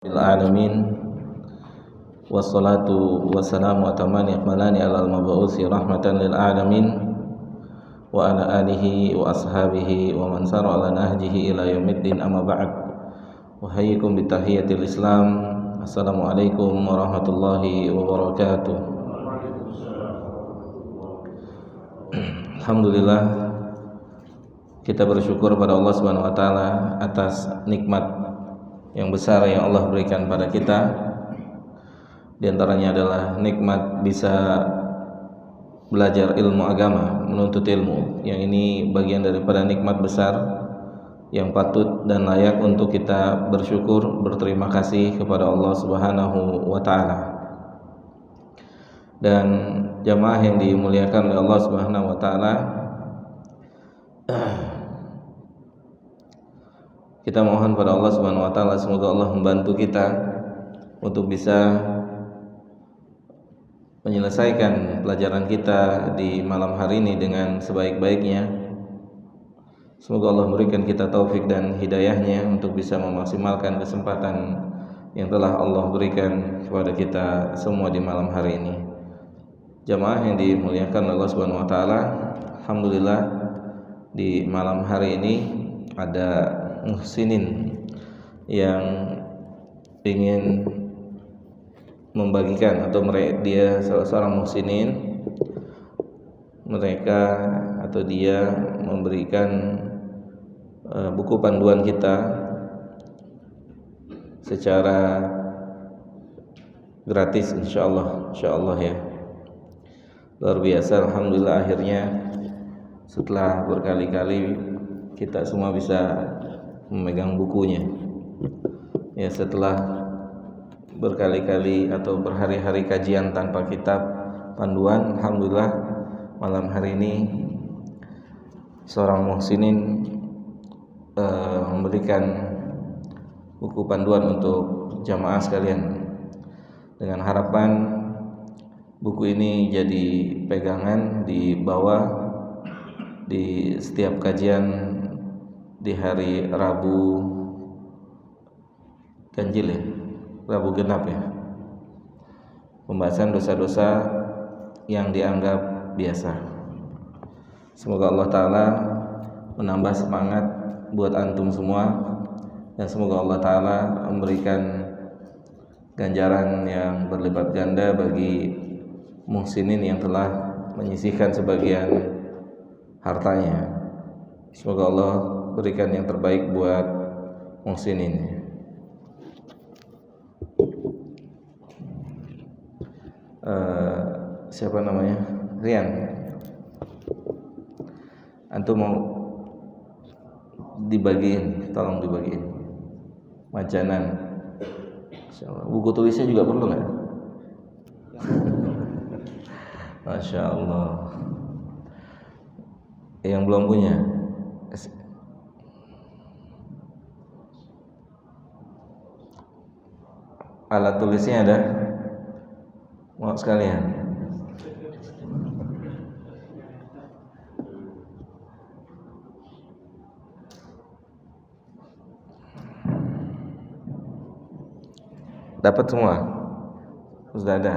Alamin wassalatu wassalamu atamani akmalani alal mabu'uthi rahmatan lil alamin wa ala alihi wa ashabihi wa man sara ala nahjihi ila yaumiddin amma ba'd. Wa hayyikum bitahiyatil Islam. Assalamualaikum warahmatullahi wabarakatuh. Alhamdulillah, kita bersyukur pada Allah Subhanahu wa taala atas nikmat yang besar yang Allah berikan pada kita. Di antaranya adalah nikmat bisa belajar ilmu agama, menuntut ilmu. Yang ini bagian daripada nikmat besar yang patut dan layak untuk kita bersyukur, berterima kasih kepada Allah Subhanahu wa taala. Dan jamaah yang dimuliakan oleh Allah Subhanahu wa taala, kita mohon pada Allah Subhanahu wa taala semoga Allah membantu kita untuk bisa menyelesaikan pelajaran kita di malam hari ini dengan sebaik-baiknya. Semoga Allah memberikan kita taufik dan hidayahnya untuk bisa memaksimalkan kesempatan yang telah Allah berikan kepada kita semua di malam hari ini. Jamaah yang dimuliakan Allah Subhanahu wa taala, alhamdulillah di malam hari ini ada muhsinin yang ingin membagikan, atau dia seorang muhsinin, mereka atau dia memberikan buku panduan kita secara gratis, insyaallah ya. Luar biasa, alhamdulillah, akhirnya setelah berkali-kali kita semua bisa memegang bukunya. Ya, setelah berkali-kali atau berhari-hari kajian tanpa kitab panduan, alhamdulillah malam hari ini seorang muhsinin memberikan buku panduan untuk jamaah sekalian, dengan harapan buku ini jadi pegangan dibawa di setiap kajian di hari Rabu Ganjil ya, Rabu Genap ya, pembahasan dosa-dosa yang dianggap biasa. Semoga Allah Ta'ala menambah semangat buat antum semua, dan semoga Allah Ta'ala memberikan ganjaran yang berlipat ganda bagi muhsinin yang telah menyisihkan sebagian hartanya. Semoga Allah berikan yang terbaik buat muhsinin. Siapa namanya? Rian. Antum mau dibagiin, tolong dibagiin majanan. Insyaallah. Buku tulisnya juga perlu nggak? Masya Allah. Yang belum punya, alat tulisnya ada? Mau sekalian? Dapat semua? Sudah ada?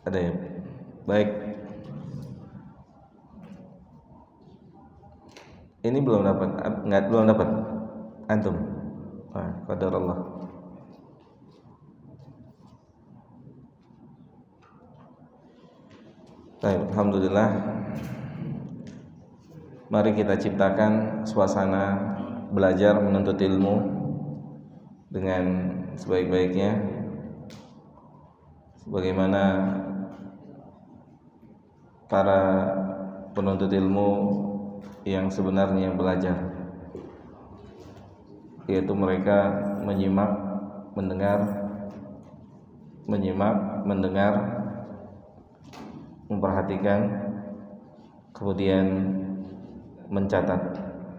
Ada ya? Baik. Ini belum dapat? Belum dapat? Antum? Qadarullah. Baik, alhamdulillah. Mari kita ciptakan suasana belajar menuntut ilmu dengan sebaik-baiknya, sebagaimana para penuntut ilmu yang sebenarnya belajar, yaitu mereka menyimak, mendengar, memperhatikan, kemudian mencatat,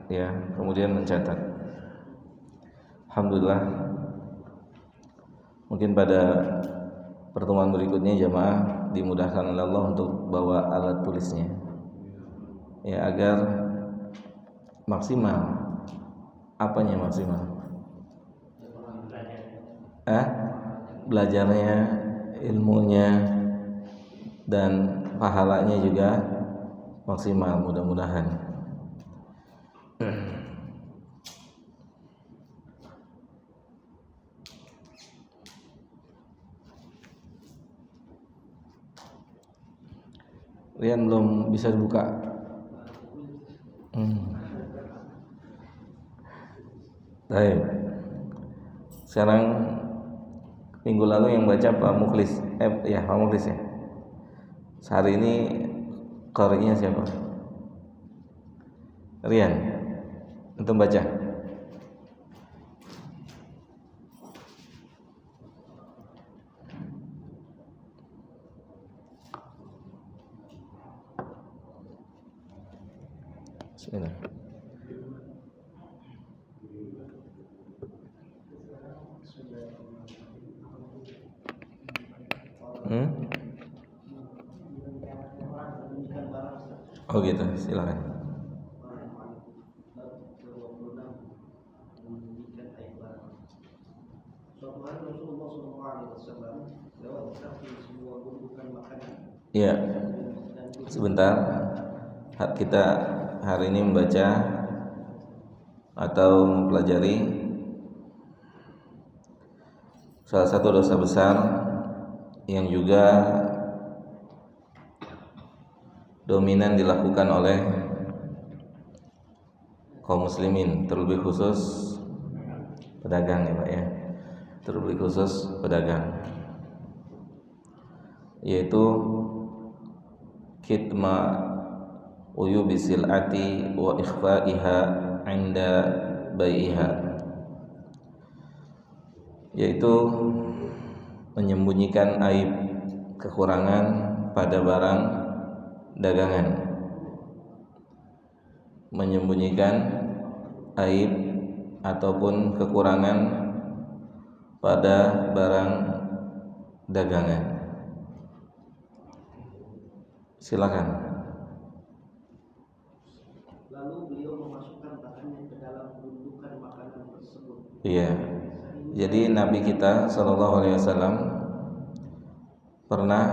ya, Alhamdulillah, mungkin pada pertemuan berikutnya jamaah dimudahkan oleh Allah untuk bawa alat tulisnya, ya, agar maksimal Apanya maksimal? Belajarnya, ilmunya, dan pahalanya juga maksimal, mudah-mudahan. Rian belum bisa dibuka. Baik. Sekarang minggu lalu yang baca Pak Mukhlis, Pak Mukhlis ya. Sehari ini qari'nya siapa? Rian. Untuk baca. Bismillah. Oh gitu, silakan. Iya. Sebentar. Kita hari ini membaca atau mempelajari salah satu dosa besar yang juga dominan dilakukan oleh kaum muslimin, terlebih khusus pedagang ya Pak ya, terlebih khusus pedagang, yaitu kitma uyubi sil'ati wa ikhfa'iha 'inda bai'iha, yaitu menyembunyikan aib, kekurangan pada barang dagangan, menyembunyikan aib ataupun kekurangan pada barang dagangan. Silakan. Lalu beliau memasukkan tangannya ke dalam gundukan makanan tersebut. Iya. Jadi Nabi kita Shallallahu Alaihi Wasallam pernah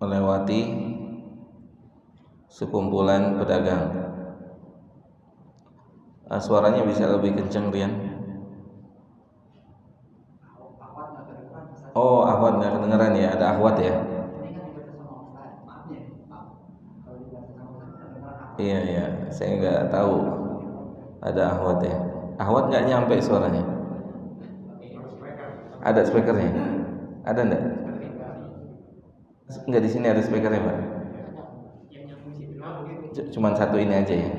melewati sekumpulan pedagang. Suaranya bisa lebih kencang, Rian? Oh, ahwat nggak kedengeran ya? Ada ahwat ya? Iya, saya nggak tahu ada ahwat ya. Ahwat nggak nyampe suaranya. Ada speakernya? Ada nggak? Nggak, di sini ada speakernya Pak. Cuman satu ini aja ya.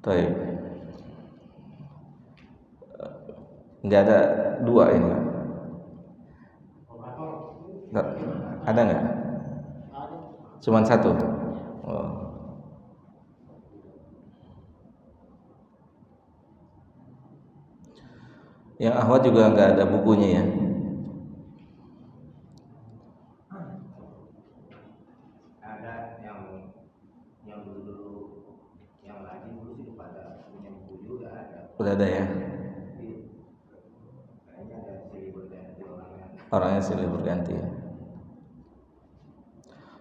Baik. Nggak ada dua ini Pak. Ada nggak? Cuman satu. Oh. Yang ahwat juga nggak ada bukunya ya. Ada yang dulu yang lagi dulu sih pada punya buku juga ada. Udah ada ya. Kayaknya ada silih berganti Orangnya silih berganti ya.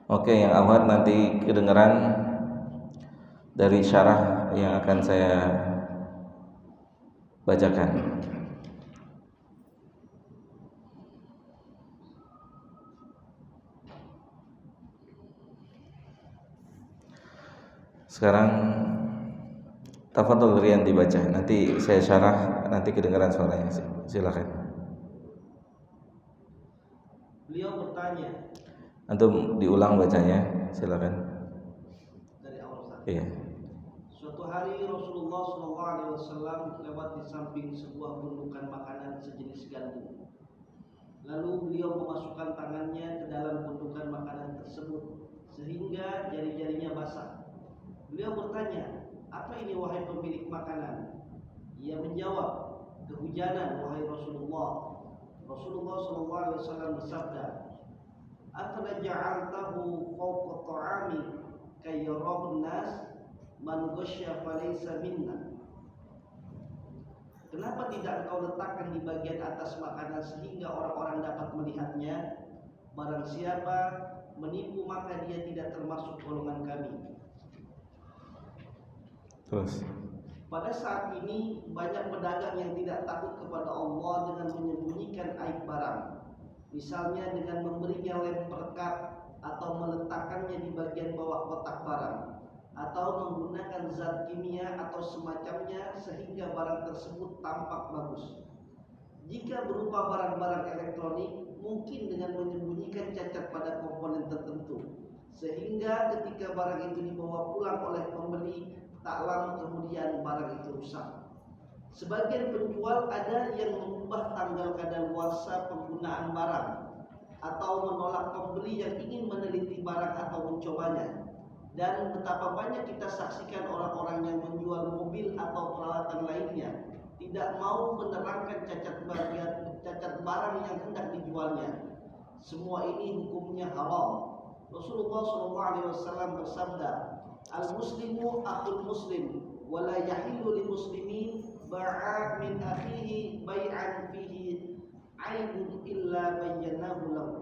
Oke, yang ahwat nanti kedengeran dari syarah yang akan saya bacakan. Sekarang tafadhol Rian dibaca. Nanti saya syarah, nanti kedengaran suaranya. Silakan. Beliau bertanya. Antum diulang bacanya, silakan. Dari awal Ustaz. Iya. Suatu hari Rasulullah SAW lewat di samping sebuah gundukan makanan sejenis gandum. Lalu beliau memasukkan tangannya ke dalam gundukan makanan tersebut sehingga jari-jarinya basah. Beliau bertanya, "Apa ini wahai pemilik makanan?" Ia menjawab, "Kehujanan wahai Rasulullah." Rasulullah SAW bersabda, "Afala ja'altahu fawqa ta'ami kay yarahun nas man ghasya falaysa minna. Kenapa tidak engkau letakkan di bagian atas makanan sehingga orang-orang dapat melihatnya? Barang siapa menipu maka dia tidak termasuk golongan kami. Terus. Pada saat ini banyak pedagang yang tidak takut kepada Allah dengan menyembunyikan aib barang. Misalnya dengan memberinya lem perekat atau meletakkannya di bagian bawah kotak barang, atau menggunakan zat kimia atau semacamnya sehingga barang tersebut tampak bagus. Jika berupa barang-barang elektronik, mungkin dengan menyembunyikan cacat pada komponen tertentu, sehingga ketika barang itu dibawa pulang oleh pembeli, tak lama kemudian barang itu rusak. Sebagian penjual ada yang mengubah tanggal kadaluarsa penggunaan barang atau menolak pembeli yang ingin meneliti barang atau mencobanya. Dan betapa banyak kita saksikan orang-orang yang menjual mobil atau peralatan lainnya tidak mau menerangkan cacat barang yang hendak dijualnya. Semua ini hukumnya haram. Rasulullah SAW bersabda, "Al-muslimu akhul muslim, wa la yahillu lil muslimin ba'a min akhihi bai'an fihi aibun illa bayyanahu lahu."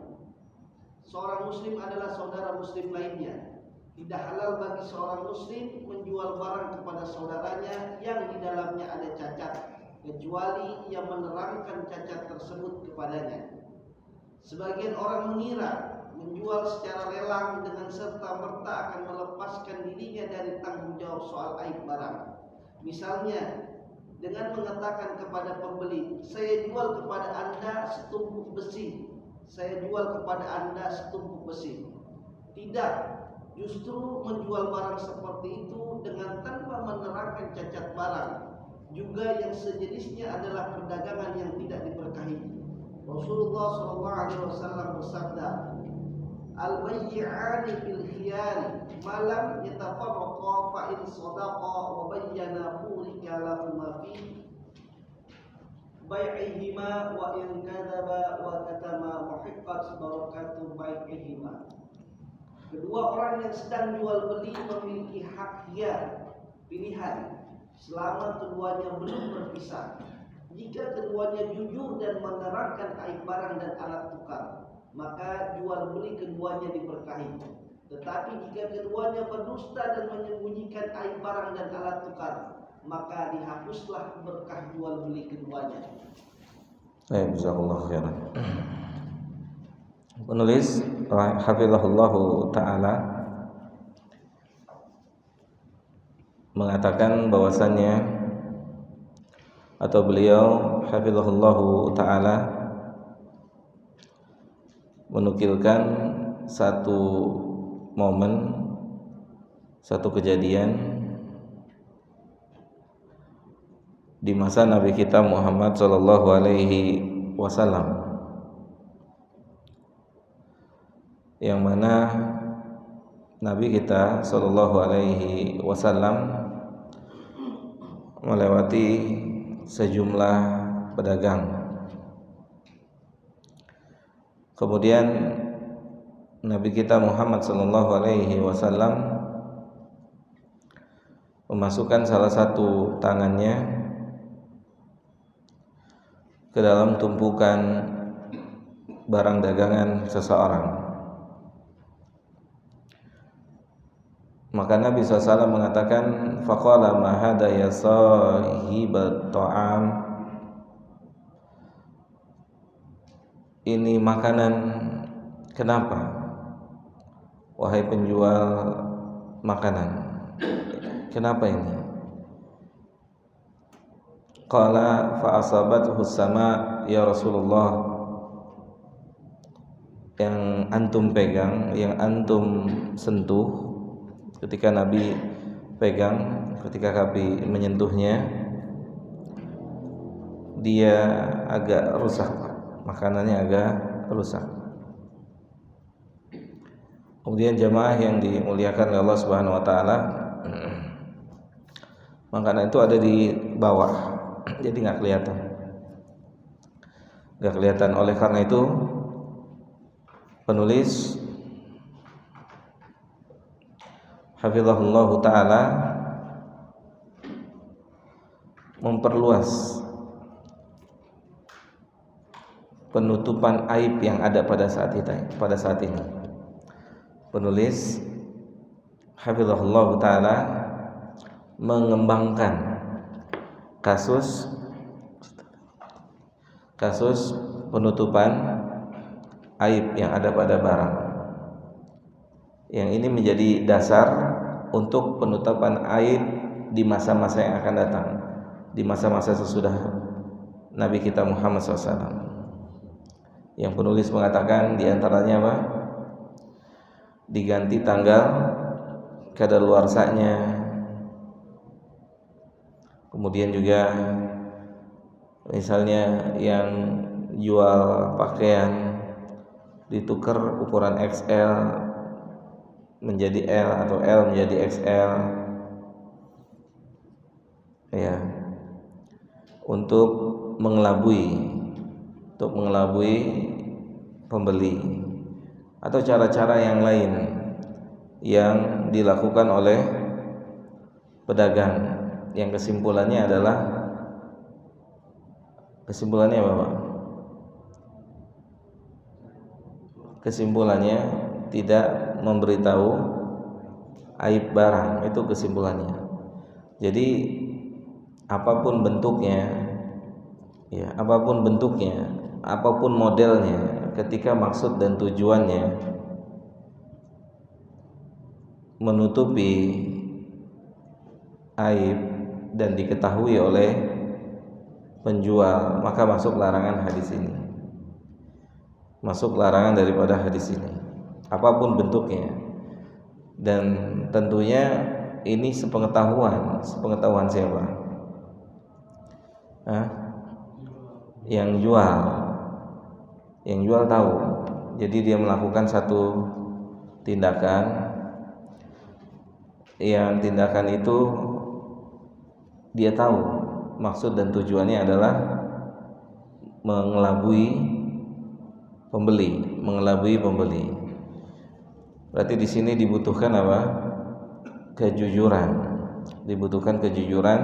Seorang muslim adalah saudara muslim lainnya. Tidak halal bagi seorang muslim menjual barang kepada saudaranya yang di dalamnya ada cacat, kecuali ia menerangkan cacat tersebut kepadanya. Sebagian orang mengira menjual secara lelang dengan serta-merta akan melepaskan dirinya dari tanggung jawab soal aib barang. Misalnya dengan mengatakan kepada pembeli, "Saya jual kepada Anda setumpuk besi. Saya jual kepada Anda setumpuk besi." Tidak, justru menjual barang seperti itu dengan tanpa menerangkan cacat barang juga yang sejenisnya adalah perdagangan yang tidak diberkahi. Rasulullah SAW bersabda, "Al-bayyi'ani bil khiyari malam yatafarraqa fa in sadaqa wa bayyana burika lahuma fi bai'ihima wa in kadzaba wa katama muhiqqat barakatu bai'ihima." Kedua orang yang sedang jual beli memiliki hak khiyar, pilihan, selama keduanya belum berpisah. Jika keduanya jujur dan menerangkan aib barang dan alat tukar, maka jual beli keduanya diberkahi. Tetapi jika keduanya berdusta dan menyembunyikan aib barang dan alat tukar, maka dihapuslah berkah jual beli keduanya. Jazakallahu khairan. Penulis hafizahullahu ta'ala mengatakan bahwasannya, atau beliau hafizahullahu ta'ala menukilkan satu momen, satu kejadian di masa Nabi kita Muhammad sallallahu alaihi wasallam, yang mana Nabi kita sallallahu alaihi wasallam melewati sejumlah pedagang. Kemudian Nabi kita Muhammad sallallahu alaihi wasallam memasukkan salah satu tangannya ke dalam tumpukan barang dagangan seseorang. Maka Nabi SAW mengatakan, "Faqala ma hada ya sahibat ta'am." Ini makanan kenapa, wahai penjual makanan? Kenapa ini? Qala fa asabathu sama ya Rasulullah. Yang antum pegang, yang antum sentuh, ketika Nabi pegang, ketika Nabi menyentuhnya, dia agak rusak, makanannya agak rusak. Kemudian jamaah yang dimuliakan oleh Allah Subhanahu wa taala, makanan itu ada di bawah, jadi nggak kelihatan. Oleh karena itu penulis hafizahullah taala memperluas penutupan aib yang ada pada saat ini. Penulis hafizahullah taala mengembangkan kasus penutupan aib yang ada pada barang. Yang ini menjadi dasar untuk penutupan aib di masa-masa yang akan datang, di masa-masa sesudah Nabi kita Muhammad SAW. Yang penulis mengatakan diantaranya apa? Diganti tanggal kadaluarsanya, kemudian juga misalnya yang jual pakaian ditukar ukuran XL menjadi L atau L menjadi XL, ya, untuk mengelabui pembeli, atau cara-cara yang lain yang dilakukan oleh pedagang yang kesimpulannya apa, Pak? Kesimpulannya tidak memberitahu aib barang, itu kesimpulannya. Jadi apapun bentuknya, apapun modelnya, ketika maksud dan tujuannya menutupi aib dan diketahui oleh penjual, maka masuk larangan hadis ini. Masuk larangan daripada hadis ini, apapun bentuknya. Dan tentunya ini sepengetahuan siapa? Yang jual tahu. Jadi dia melakukan satu tindakan, yang tindakan itu dia tahu maksud dan tujuannya adalah mengelabui pembeli. Berarti di sini dibutuhkan apa? Kejujuran. Dibutuhkan kejujuran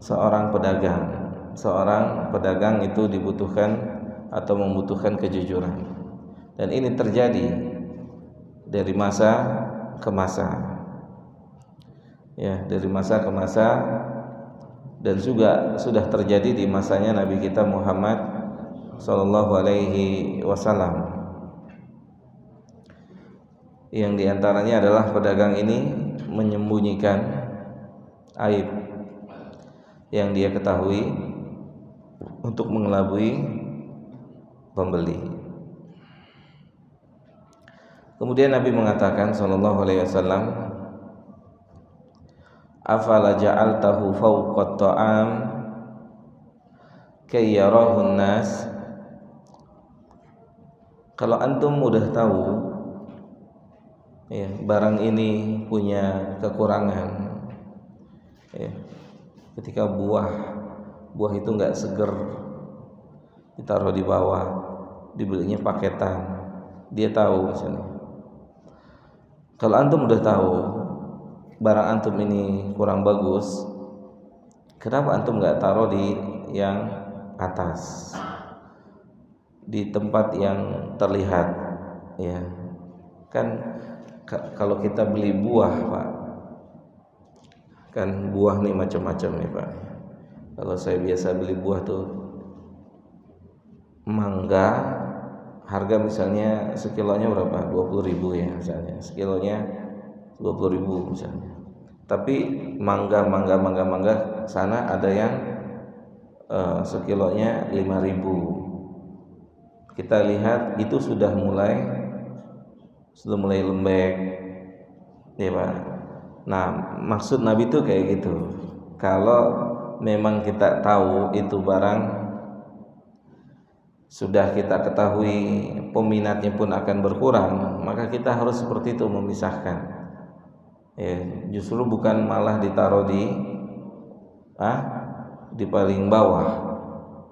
seorang pedagang itu dibutuhkan atau membutuhkan kejujuran. Dan ini terjadi dari masa ke masa. Ya, dari masa ke masa, dan juga sudah terjadi di masanya Nabi kita Muhammad sallallahu alaihi wasallam. Yang diantaranya adalah pedagang ini menyembunyikan aib yang dia ketahui untuk mengelabui pembeli. Kemudian Nabi mengatakan sallallahu alaihi wasallam, afala ja'altahu fawqa ta'am kay yarahun nas. Kalau antum udah tahu ya, barang ini punya kekurangan, ya, ketika buah itu enggak seger, ditaruh di bawah, dibelinya paketan, dia tahu misalnya. Kalau antum udah tahu barang antum ini kurang bagus, kenapa antum enggak taruh di yang atas, di tempat yang terlihat, ya kan? Kalau kita beli buah, Pak, kan buah nih macam-macam nih, Pak. Kalau saya biasa beli buah tuh, mangga harga misalnya sekilonya berapa? 20.000 ya misalnya. Sekilonya 20.000 misalnya. Tapi mangga sana ada yang sekilonya 5.000. Kita lihat itu sudah mulai lembek, ya Pak. Nah, maksud Nabi itu kayak gitu. Kalau memang kita tahu itu barang sudah kita ketahui peminatnya pun akan berkurang, maka kita harus seperti itu, memisahkan. Ya, justru bukan malah ditaruh di paling bawah.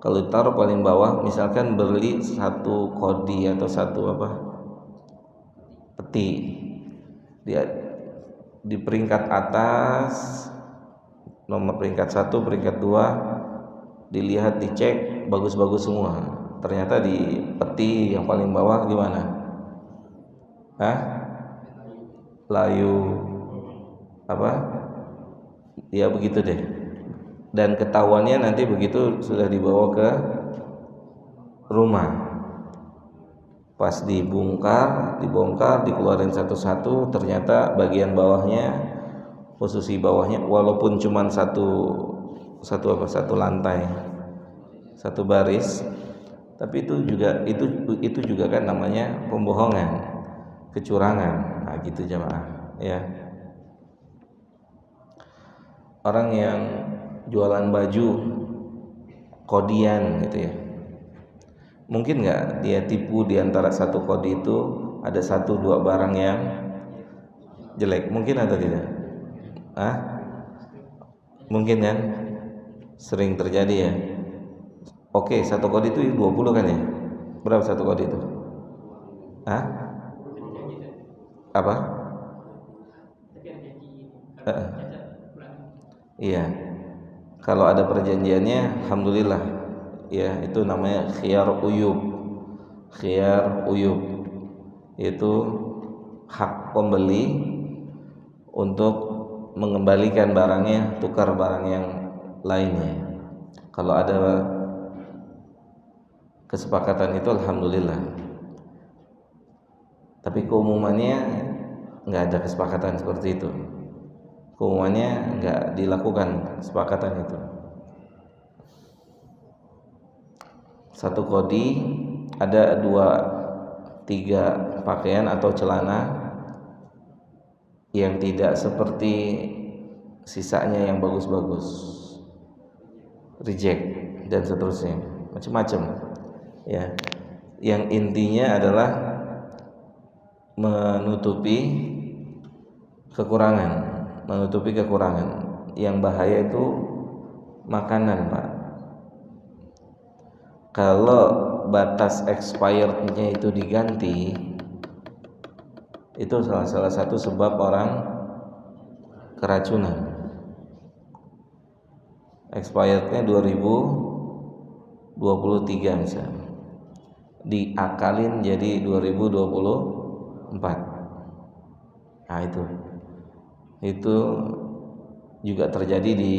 Kalau ditaruh paling bawah, misalkan beli satu kodi atau satu peti, di peringkat atas, nomor peringkat 1, peringkat 2 dilihat, dicek bagus-bagus semua. Ternyata di peti yang paling bawah gimana? Layu apa? Ya begitu deh. Dan ketahuannya nanti begitu sudah dibawa ke rumah. Pas dibongkar, dikeluarin satu-satu, ternyata bagian bawahnya, posisi bawahnya, walaupun cuma satu lantai, satu baris, tapi itu juga kan namanya pembohongan, kecurangan. Nah, gitu jamaah, ya. Orang yang jualan baju kodian gitu ya, mungkin nggak dia tipu di antara satu kodi itu ada 1-2 barang yang jelek? Mungkin atau tidak? Mungkin kan? Sering terjadi ya. Oke, satu kodi itu 20 kan ya? Berapa satu kodi itu? Apa? Iya. Kalau ada perjanjiannya, alhamdulillah. Ya, itu namanya khiyar uyub. Itu hak pembeli untuk mengembalikan barangnya, tukar barang yang lainnya. Kalau ada kesepakatan itu alhamdulillah. Tapi keumumannya nggak ada kesepakatan seperti itu. Keumumannya nggak dilakukan kesepakatan itu. Satu kodi ada 2-3 pakaian atau celana yang tidak seperti sisanya yang bagus-bagus, reject dan seterusnya, macam-macam ya. Yang intinya adalah menutupi kekurangan. Yang bahaya itu makanan, Pak. Kalau batas expirednya itu diganti, itu salah satu sebab orang keracunan. Expirednya 2023 misalnya, diakalin jadi 2024. Nah itu juga terjadi di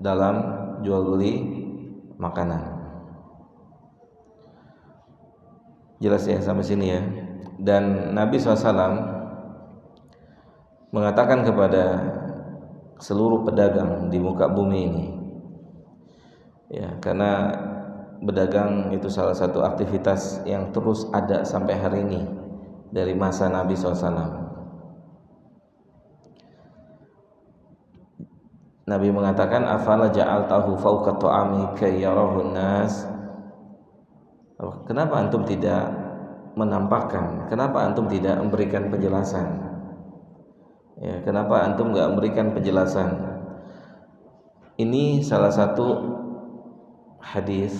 dalam jual beli makanan. Jelas ya sampai sini ya. Dan Nabi SAW mengatakan kepada seluruh pedagang di muka bumi ini, ya, karena berdagang itu salah satu aktivitas yang terus ada sampai hari ini dari masa Nabi SAW. Nabi mengatakan, afala ja'altahu fawqa ta'ami kay yarahun nas. Kenapa antum tidak menampakkan? Kenapa antum tidak memberikan penjelasan? Ya, kenapa antum enggak memberikan penjelasan? Ini salah satu hadis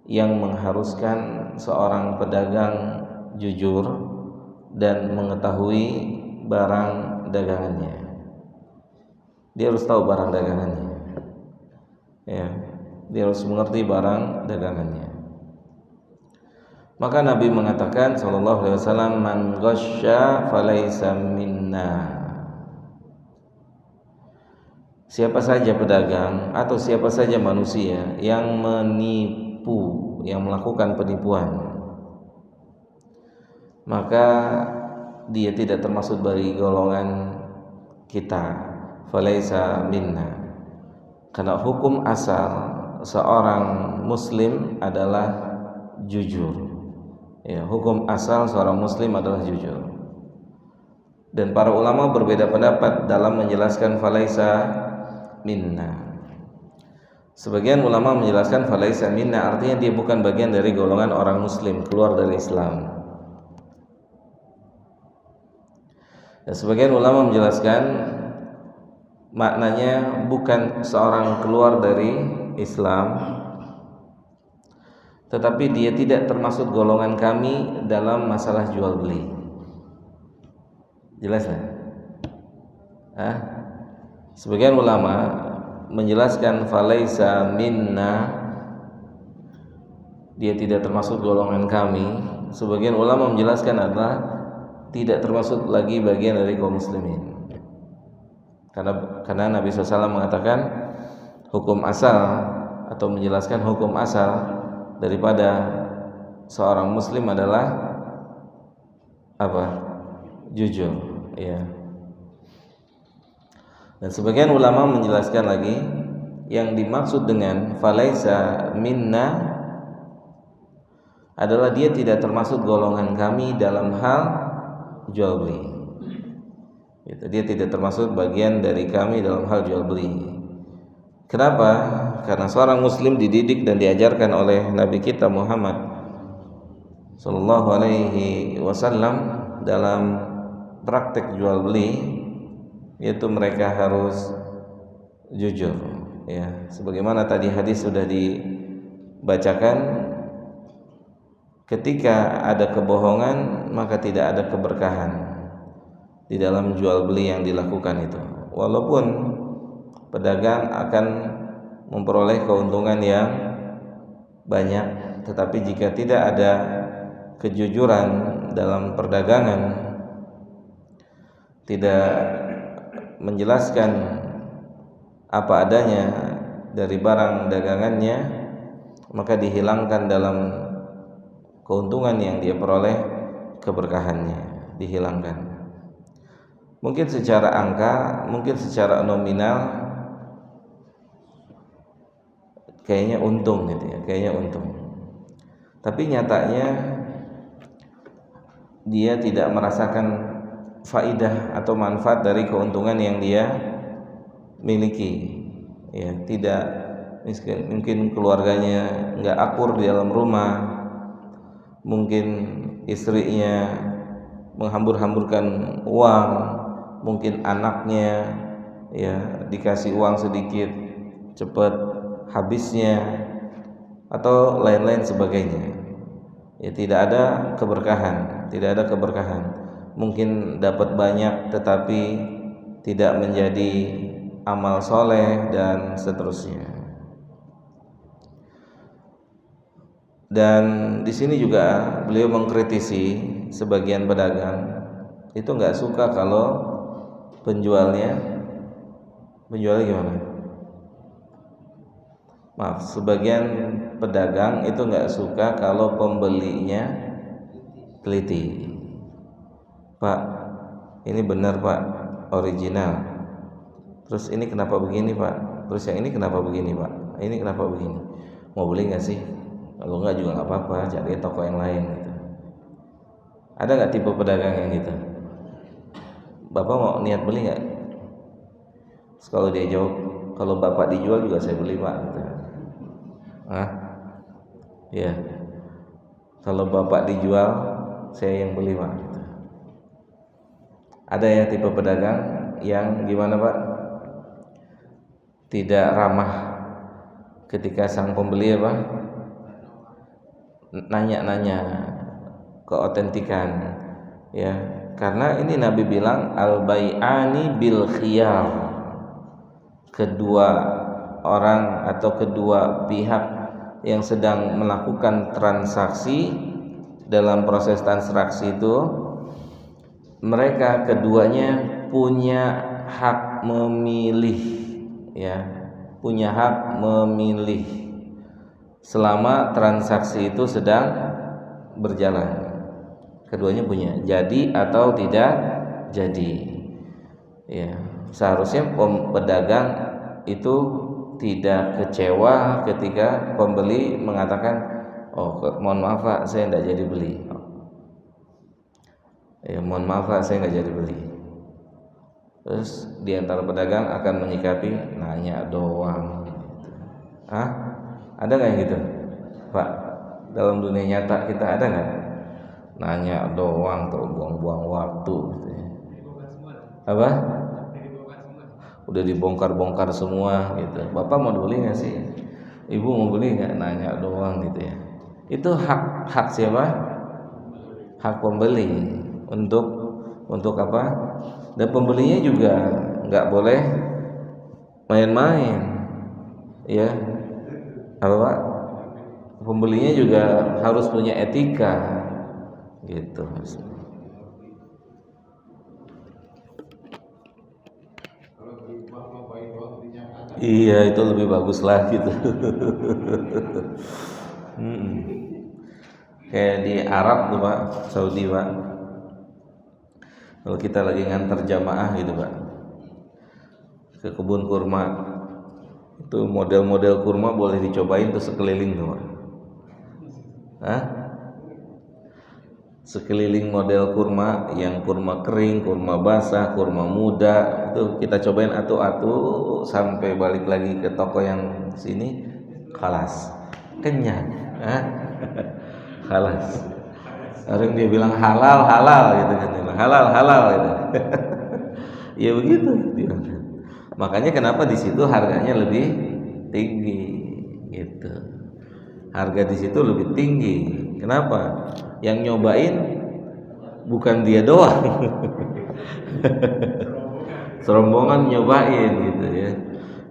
yang mengharuskan seorang pedagang jujur dan mengetahui barang dagangannya. Dia harus tahu barang dagangannya. Ya, dia harus mengerti barang dagangannya. Maka Nabi mengatakan sallallahu alaihi wasallam, man ghasya falaisa minna. Siapa saja pedagang atau siapa saja manusia yang menipu, yang melakukan penipuan, maka dia tidak termasuk dari golongan kita. Falaisa minna. Karena hukum asal seorang muslim adalah jujur. Ya, hukum asal seorang muslim adalah jujur. Dan para ulama berbeda pendapat dalam menjelaskan falaisa minna. Sebagian ulama menjelaskan falaisa minna artinya dia bukan bagian dari golongan orang muslim, keluar dari Islam. Dan sebagian ulama menjelaskan maknanya bukan seorang keluar dari Islam, tetapi dia tidak termasuk golongan kami dalam masalah jual beli. Jelas nggak? Sebagian ulama menjelaskan falaisa minna, dia tidak termasuk golongan kami. Sebagian ulama menjelaskan adalah tidak termasuk lagi bagian dari kaum muslimin. Karena Nabi SAW mengatakan hukum asal atau menjelaskan hukum asal daripada seorang muslim adalah apa? Jujur, ya. Dan sebagian ulama menjelaskan lagi yang dimaksud dengan falaisa minna adalah dia tidak termasuk golongan kami dalam hal jual beli. Gitu. Dia tidak termasuk bagian dari kami dalam hal jual beli. Kenapa? Karena seorang muslim dididik dan diajarkan oleh Nabi kita Muhammad sallallahu alaihi wasallam dalam praktek jual beli, yaitu mereka harus jujur, ya. Sebagaimana tadi hadis sudah dibacakan, ketika ada kebohongan maka tidak ada keberkahan di dalam jual beli yang dilakukan itu. Walaupun pedagang akan memperoleh keuntungan yang banyak, tetapi jika tidak ada kejujuran dalam perdagangan, tidak menjelaskan apa adanya dari barang dagangannya, maka dihilangkan dalam keuntungan yang dia peroleh, keberkahannya dihilangkan. Mungkin secara angka, mungkin secara nominal kayaknya untung gitu ya, kayaknya untung. Tapi nyatanya dia tidak merasakan faidah atau manfaat dari keuntungan yang dia miliki, ya. Tidak, mungkin keluarganya nggak akur di dalam rumah, mungkin istrinya menghambur-hamburkan uang, mungkin anaknya ya dikasih uang sedikit cepat habisnya, atau lain-lain sebagainya. Ya, tidak ada keberkahan, tidak ada keberkahan. Mungkin dapat banyak tetapi tidak menjadi amal soleh dan seterusnya. Dan di sini juga beliau mengkritisi sebagian pedagang itu nggak suka kalau penjualnya gimana? Maaf, sebagian pedagang itu nggak suka kalau pembelinya teliti. Pak, ini benar Pak, original. Terus ini kenapa begini Pak? Terus yang ini kenapa begini Pak? Ini kenapa begini? Mau beli nggak sih? Kalau nggak juga nggak apa-apa, cari toko yang lain. Gitu. Ada nggak tipe pedagang yang gitu? Bapak mau niat beli nggak? Kalau dia jawab, kalau Bapak dijual juga saya beli Pak. Gitu. Ya. Kalau Bapak dijual, saya yang beli Pak. Gitu. Ada ya tipe pedagang yang gimana Pak? Tidak ramah ketika sang pembeli apa? Nanya-nanya keotentikan, ya. Karena ini Nabi bilang al-bai'ani bil khiyar. Kedua orang atau kedua pihak yang sedang melakukan transaksi, dalam proses transaksi itu mereka keduanya punya hak memilih, ya, punya hak memilih selama transaksi itu sedang berjalan. Keduanya punya, jadi atau tidak jadi, ya. Seharusnya pedagang itu tidak kecewa ketika pembeli mengatakan, oh mohon maaf Pak, saya tidak jadi beli. Ya, mohon maaf Pak, saya nggak jadi beli. Terus di antara pedagang akan menyikapi nanya doang. Ada nggak yang gitu, Pak? Dalam dunia nyata kita ada nggak? Nanya doang tuh, buang-buang waktu. Gitu ya. Apa? Udah dibongkar-bongkar semua gitu. Bapak mau beli nggak sih? Ibu mau beli nggak? Nanya doang gitu ya. Itu hak siapa? Hak pembeli untuk Untuk apa? Dan pembelinya juga nggak boleh main-main, ya. Apa Pak? Pembelinya juga harus punya etika, gitu. Iya, itu lebih bagus lah gitu. Kayak di Arab tuh Pak, Saudi Pak. Kalau kita lagi nganter jamaah gitu Pak, ke kebun kurma, itu model-model kurma boleh dicobain tuh sekeliling tuh Pak. Hah? Sekeliling model kurma, yang kurma kering, kurma basah, kurma muda, itu kita cobain atu-atu sampai balik lagi ke toko yang sini, khalas, kenyang. Hah? Khalas. Orang dia bilang halal gitu kan, halal gitu. Ya begitu. Makanya kenapa di situ harganya lebih tinggi gitu. Harga di situ lebih tinggi. Kenapa? Yang nyobain bukan dia doang. Serombongan nyobain gitu ya.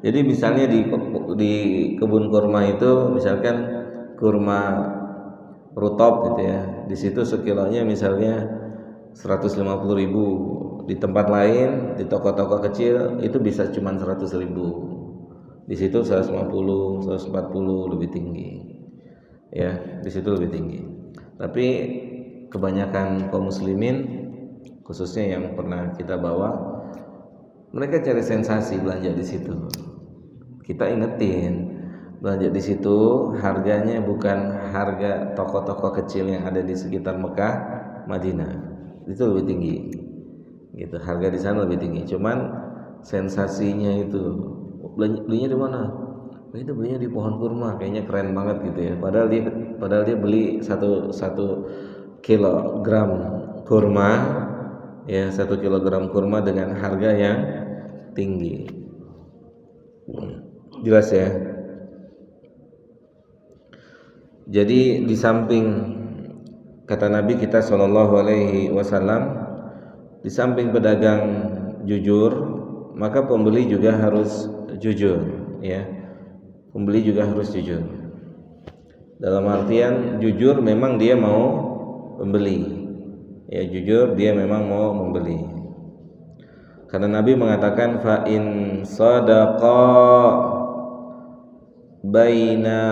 Jadi misalnya di kebun kurma itu misalkan kurma rutop gitu ya. Di situ sekilonya misalnya 150.000. Di tempat lain di toko-toko kecil itu bisa cuma 100.000. Di situ 150, 140 lebih tinggi. Ya, di situ lebih tinggi. Tapi kebanyakan kaum muslimin khususnya yang pernah kita bawa, mereka cari sensasi belanja di situ. Kita ingetin, belanja di situ harganya bukan harga toko-toko kecil yang ada di sekitar Mekah, Madinah. Itu lebih tinggi. Gitu, harga di sana lebih tinggi. Cuman sensasinya itu, belinya di mana? Itu belinya di pohon kurma, kayaknya keren banget gitu ya. Padahal dia beli satu kilogram kurma, ya 1 kilogram kurma dengan harga yang tinggi. Jelas ya. Jadi di samping kata Nabi kita SAW, di samping pedagang jujur, maka pembeli juga harus jujur, ya. Pembeli juga harus jujur. Dalam artian jujur memang dia mau membeli. Ya, jujur dia memang mau membeli. Karena Nabi mengatakan fa in sadaqa baina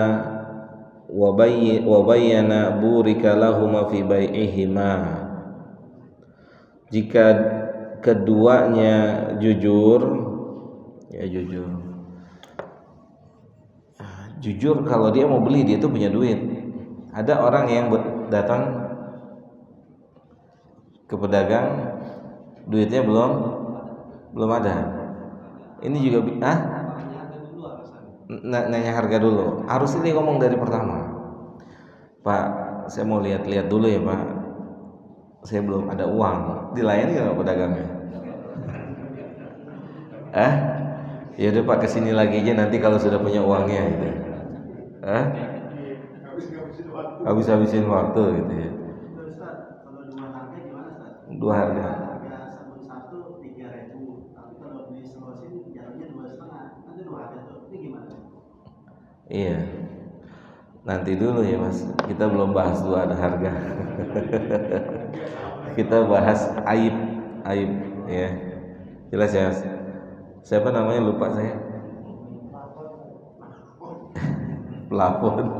wa bayyana burika lahum fi bai'ihima. Jika keduanya jujur, ya jujur kalau dia mau beli, dia tuh punya duit. Ada orang yang datang ke pedagang, duitnya belum ada. Ini juga nanya harga dulu. Harus ini ngomong dari pertama. Pak, saya mau lihat-lihat dulu ya Pak. Saya belum ada uang. Dilayani nggak pedagangnya? Ya udah Pak, kesini lagi aja nanti kalau sudah punya uangnya gitu. Habis-habisin waktu gitu ya. Kalau dua harga gimana Ustaz? Dua harga. Harga sabun 3.000, tapi kalau beli selosin jalannya 2,5. Nanti dua harga tuh. Ini gimana? Iya. Nanti dulu ya Mas. Kita belum bahas dua ada harga. Kita bahas aib ya. Jelas ya. Siapa namanya lupa saya? Pelafon.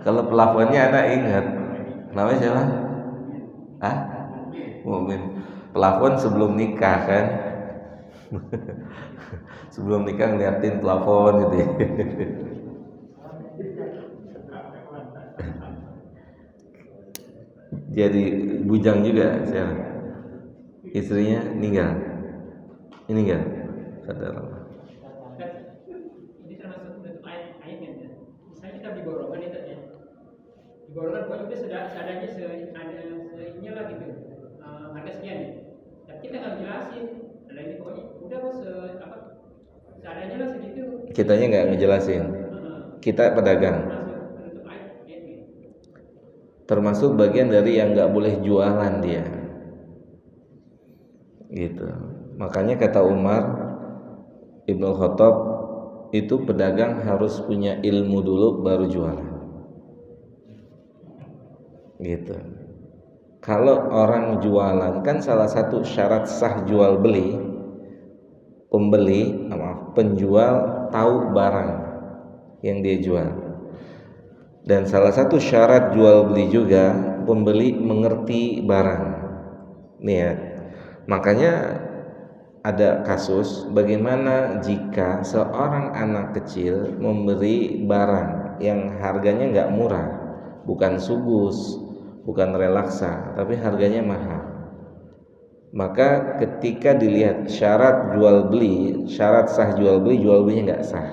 Kalau pelafonnya Anda ingat. Namanya siapa? Mumin. Pelafon sebelum nikah kan. Sebelum nikah ngeliatin pelafon gitu ya. Jadi bujang juga sekarang. Istrinya meninggal. Sadar. Ini termasuk bentuk aib kan ya. Misalnya kita di Borokan itu ya. Di Borokan pokoknya udah sudah seadanya seinnya lah gitu. Harga sekian ya. Tapi kita nggak jelasin. Ada ini pokoknya udah kok seadanya lah segitu. Kitanya nggak ngejelasin. Kita pedagang. Termasuk bagian dari yang nggak boleh jualan dia. gitu. Makanya kata Umar Ibnu Khattab itu pedagang harus punya ilmu dulu baru jualan gitu. Kalau orang jualan kan salah satu syarat sah jual beli, penjual tahu barang yang dia jual. Dan salah satu syarat jual beli juga pembeli mengerti barang. Nih ya. Makanya ada kasus bagaimana jika seorang anak kecil memberi barang yang harganya nggak murah, bukan sugus, bukan relaksa, tapi harganya mahal. Maka ketika dilihat syarat jual beli, syarat sah jual belinya nggak sah.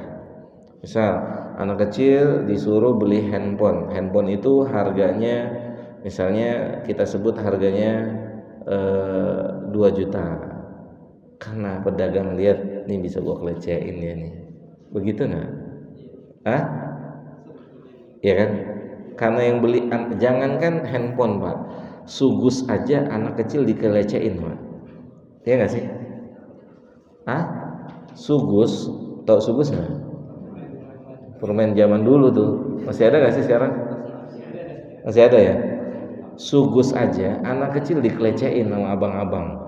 Misal anak kecil disuruh beli handphone itu harganya misalnya kita sebut harganya 2 juta. Karena pedagang lihat nih bisa gua kelecehin ya nih, begitu nggak? Ya kan? Karena yang beli jangankan handphone pak, sugus aja anak kecil dikelecehin pak, ya nggak sih? Sugus, tahu sugus nggak? Permen zaman dulu tuh, masih ada nggak sih sekarang? Masih ada ya? Sugus aja anak kecil dikelecehin sama abang-abang.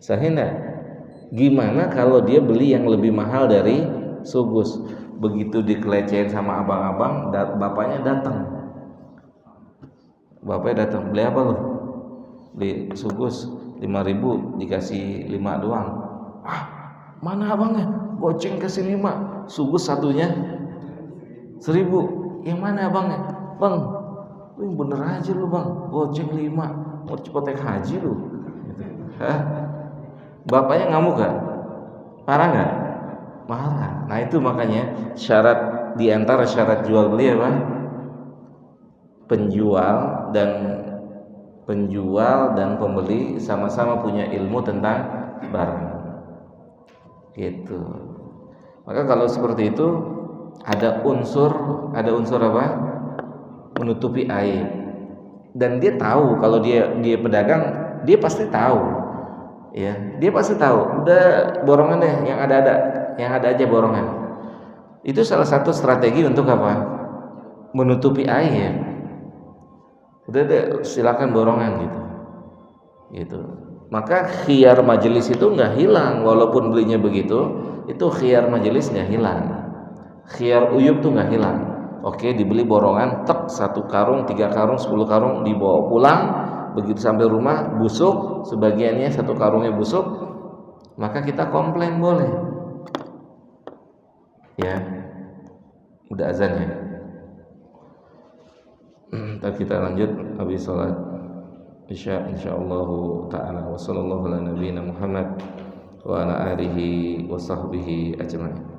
Sahih enggak? Gimana kalau dia beli yang lebih mahal dari sugus? Begitu dikelecehin sama abang-abang, bapaknya datang. Beli apa lu? Beli sugus 5.000 dikasih 5 doang. Mana abangnya? Goceng kasih 5, sugus satunya 1.000. Yang mana abangnya? Bang, lu bener aja lu bang, goceng 5, mau cepet haji lu. Bapaknya ngamuk gak? Marah gak? Marah. Nah itu makanya syarat diantara syarat jual beli apa? Penjual dan pembeli sama-sama punya ilmu tentang barang. Gitu. Maka kalau seperti itu ada unsur apa? Menutupi aib. Dan dia tahu kalau dia pedagang, dia pasti tahu. Ya, dia pasti tahu. Udah borongan deh, yang ada aja borongan. Itu salah satu strategi untuk apa? Menutupi aib. Udah deh, silakan borongan gitu. Maka khiyar majelis itu nggak hilang, walaupun belinya begitu, itu khiyar majelis nggak hilang. Khiyar uyub tuh nggak hilang. Oke, dibeli borongan, 1 karung, 3 karung, 10 karung dibawa pulang. Begitu sampai rumah busuk, sebagiannya 1 karungnya busuk, maka kita komplain boleh. Ya, udah azan ya. Ntar kita lanjut habis sholat isya insyaallah taala. Wassallallahu ala nabiyina Muhammad wa ala alihi wa sahbihi ajma'in.